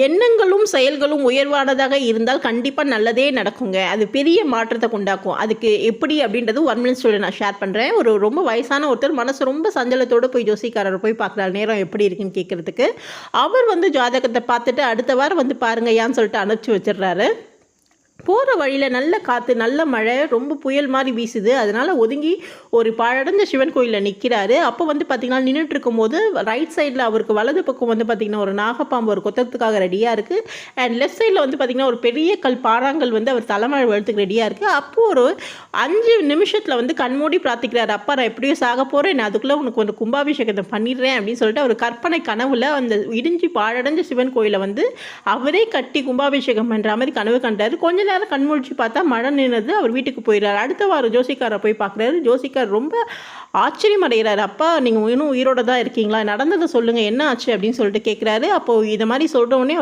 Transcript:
எண்ணங்களும் செயல்களும் உயர்வானதாக இருந்தால் கண்டிப்பாக நல்லதே நடக்குங்க. அது பெரிய மாற்றத்தை உண்டாக்கும். அதுக்கு எப்படி அப்படின்றது 1 மினிட் சொல்லி நான் ஷேர் பண்ணுறேன். ரொம்ப வயசான ஒருத்தர் மனசு ரொம்ப சஞ்சலத்தோடு போய் ஜோசிக்காரரை போய் பார்க்குறாரு. நேரம் எப்படி இருக்குன்னு கேட்குறதுக்கு. அவர் ஜாதகத்தை பார்த்துட்டு அடுத்த வாரம் பாருங்கய்யான்னு சொல்லிட்டு அனுப்பிச்சி வச்சிடுறாரு. போகிற வழியில் நல்ல காற்று, நல்ல மழை, ரொம்ப புயல் மாதிரி வீசுது. அதனால் ஒதுங்கி ஒரு பாழடைஞ்ச சிவன் கோயிலில் நிற்கிறாரு. அப்போ பார்த்திங்கன்னா நின்றுட்டு இருக்கும்போது ரைட் சைடில் அவருக்கு வலது பக்கம் பார்த்திங்கன்னா ஒரு நாகப்பாம்பு ஒரு கொத்தத்துக்காக ரெடியாக இருக்குது. அண்ட் லெஃப்ட் சைடில் பார்த்திங்கன்னா ஒரு பெரிய பாறாங்கல் அவர் தலைமழை வெளுத்துக்கு ரெடியாக இருக்குது. அப்போது ஒரு 5 நிமிஷத்தில் கண்மூடி பிரார்த்திக்கிறார். அப்பா நான் எப்படியோ சாக போகிறேன், நான் அதுக்குள்ளே உனக்கு கும்பாபிஷேகத்தை பண்ணிடுறேன் அப்படின்னு சொல்லிட்டு அவர் கற்பனை கனவில் அந்த இடிஞ்சி பாழடைஞ்ச சிவன் கோயிலை அவரே கட்டி கும்பாபிஷேகம் பண்ணுற மாதிரி கனவு கண்டார். கொஞ்ச நேரம் கண்முழிச்சு பார்த்தா மழை நின்றது. அவர் வீட்டுக்கு போயிடுறாரு. அடுத்த வாரம் ஜோசிக்காரை போய் பார்க்குறாரு. ஜோசிக்கார் ரொம்ப ஆச்சரியம் அடைகிறாரு. அப்பா நீங்கள் இன்னும் உயிரோட தான் இருக்கீங்களா, நடந்ததை சொல்லுங்கள், என்ன ஆச்சு அப்படின்னு சொல்லிட்டு கேட்குறாரு. அப்போது இதை மாதிரி சொல்கிற உடனே